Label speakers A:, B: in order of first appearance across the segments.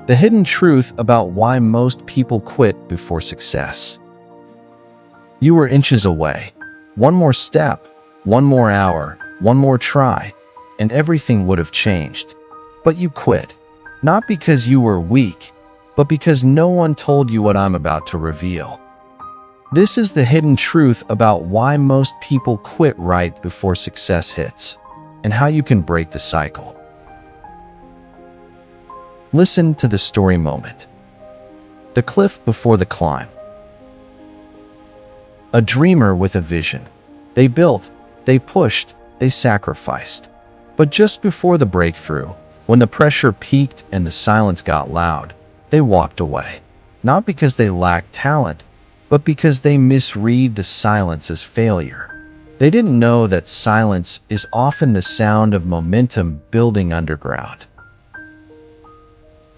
A: The hidden truth about why most people quit before success. You were inches away. One more step, one more hour, one more try, and everything would have changed. But you quit. Not because you were weak, but because no one told you what I'm about to reveal. This is the hidden truth about why most people quit right before success hits, and how you can break the cycle. Listen to the story moment. The cliff before the climb. A dreamer with a vision. They built, they pushed, they sacrificed. But just before the breakthrough, when the pressure peaked and the silence got loud, they walked away. Not because they lacked talent, but because they misread the silence as failure. They didn't know that silence is often the sound of momentum building underground.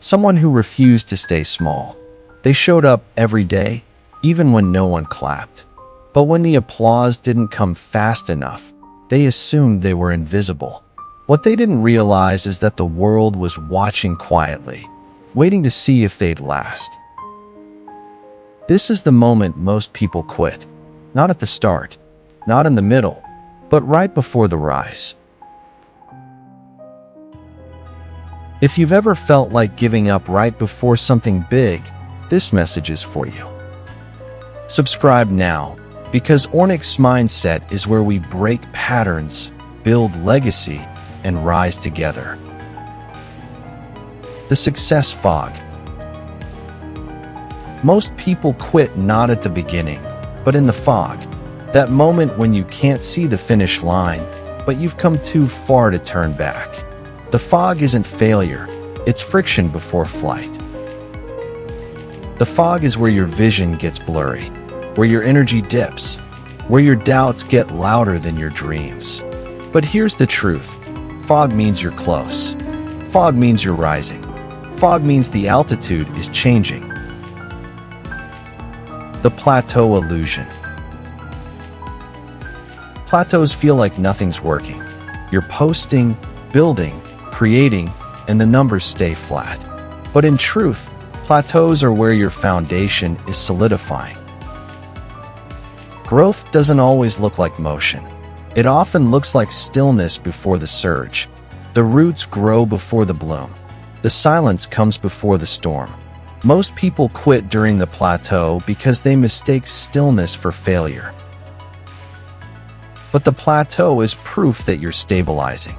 A: Someone who refused to stay small. They showed up every day, even when no one clapped. But when the applause didn't come fast enough, they assumed they were invisible. What they didn't realize is that the world was watching quietly, waiting to see if they'd last. This is the moment most people quit. Not at the start, not in the middle, but right before the rise. If you've ever felt like giving up right before something big, this message is for you. Subscribe now, because OrnixMindset is where we break patterns, build legacy, and rise together. The success fog. Most people quit not at the beginning, but in the fog. That moment when you can't see the finish line, but you've come too far to turn back. The fog isn't failure, it's friction before flight. The fog is where your vision gets blurry, where your energy dips, where your doubts get louder than your dreams. But here's the truth. Fog means you're close. Fog means you're rising. Fog means the altitude is changing. The Plateau Illusion. Plateaus feel like nothing's working. You're posting, building, creating, and the numbers stay flat. But in truth, plateaus are where your foundation is solidifying. Growth doesn't always look like motion. It often looks like stillness before the surge. The roots grow before the bloom. The silence comes before the storm. Most people quit during the plateau because they mistake stillness for failure. But the plateau is proof that you're stabilizing,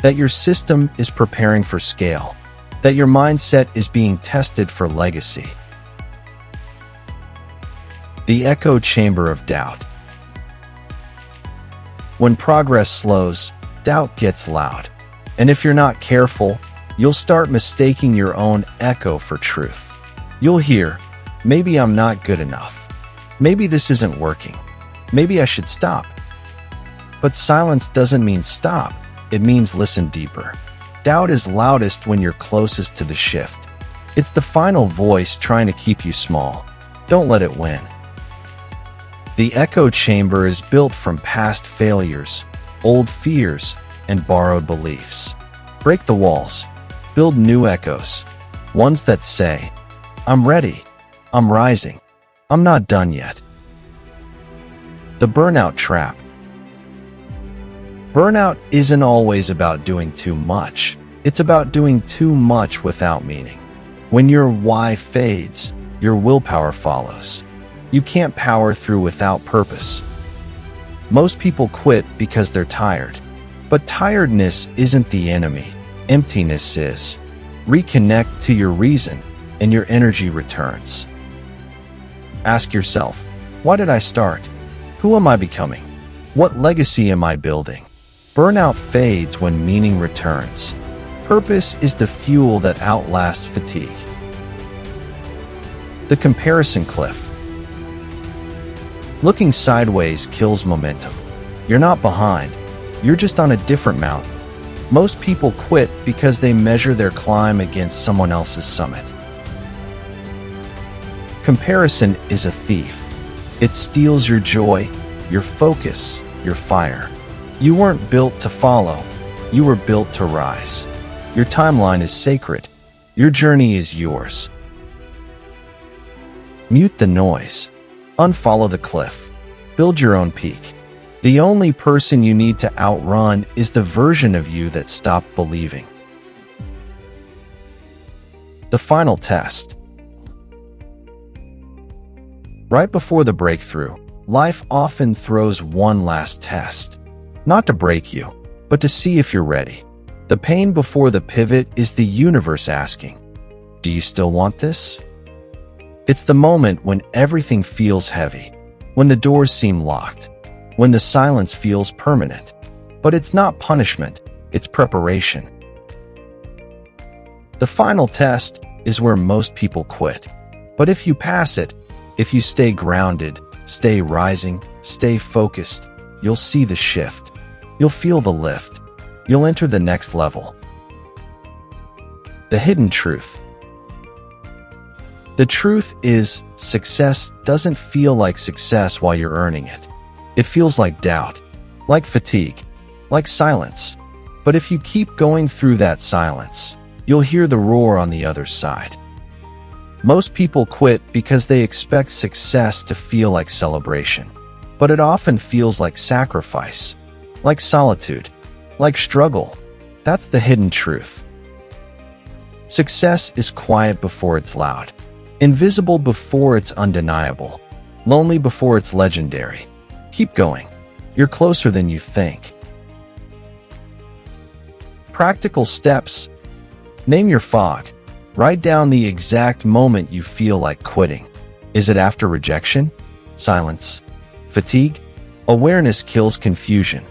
A: that your system is preparing for scale, that your mindset is being tested for legacy. The echo chamber of doubt. When progress slows, doubt gets loud. And if you're not careful, you'll start mistaking your own echo for truth. You'll hear, maybe I'm not good enough. Maybe this isn't working. Maybe I should stop. But silence doesn't mean stop. It means listen deeper. Doubt is loudest when you're closest to the shift. It's the final voice trying to keep you small. Don't let it win. The echo chamber is built from past failures, old fears, and borrowed beliefs. Break the walls. Build new echoes. Ones that say, I'm ready. I'm rising. I'm not done yet. The Burnout Trap. Burnout isn't always about doing too much. It's about doing too much without meaning. When your why fades, your willpower follows. You can't power through without purpose. Most people quit because they're tired. But tiredness isn't the enemy. Emptiness is. Reconnect to your reason, and your energy returns. Ask yourself, why did I start? Who am I becoming? What legacy am I building? Burnout fades when meaning returns. Purpose is the fuel that outlasts fatigue. The comparison cliff. Looking sideways kills momentum. You're not behind. You're just on a different mountain. Most people quit because they measure their climb against someone else's summit. Comparison is a thief. It steals your joy, your focus, your fire. You weren't built to follow. You were built to rise. Your timeline is sacred. Your journey is yours. Mute the noise. Unfollow the cliff. Build your own peak. The only person you need to outrun is the version of you that stopped believing. The final test. Right before the breakthrough, life often throws one last test. Not to break you, but to see if you're ready. The pain before the pivot is the universe asking, do you still want this? It's the moment when everything feels heavy, when the doors seem locked, when the silence feels permanent. But it's not punishment, it's preparation. The final test is where most people quit. But if you pass it, if you stay grounded, stay rising, stay focused, you'll see the shift. You'll feel the lift. You'll enter the next level. The hidden truth. The truth is, success doesn't feel like success while you're earning it. It feels like doubt, like fatigue, like silence. But if you keep going through that silence, you'll hear the roar on the other side. Most people quit because they expect success to feel like celebration, but it often feels like sacrifice, like solitude, like struggle. That's the hidden truth. Success is quiet before it's loud, invisible before it's undeniable, lonely before it's legendary. Keep going. You're closer than you think. Practical steps. Name your fog. Write down the exact moment you feel like quitting. Is it after rejection? Silence? Fatigue? Awareness kills confusion.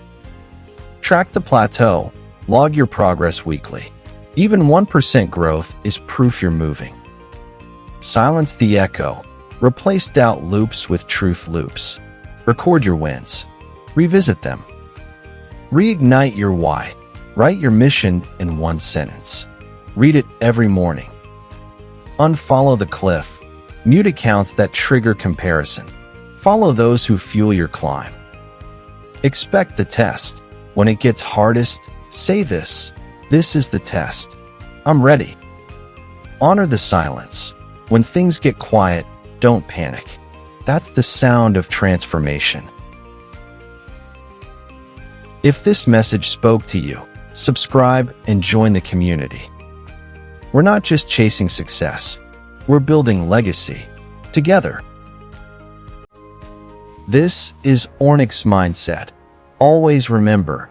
A: Track the plateau. Log your progress weekly. Even 1% growth is proof you're moving. Silence the echo. Replace doubt loops with truth loops. Record your wins. Revisit them. Reignite your why. Write your mission in one sentence. Read it every morning. Unfollow the cliff. Mute accounts that trigger comparison. Follow those who fuel your climb. Expect the test. When it gets hardest, say this. This is the test. I'm ready. Honor the silence. When things get quiet, don't panic. That's the sound of transformation. If this message spoke to you, subscribe and join the community. We're not just chasing success. We're building legacy together. This is OrnixMindset. Always remember,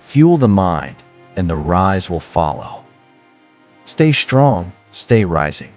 A: fuel the mind and the rise will follow. Stay strong, stay rising.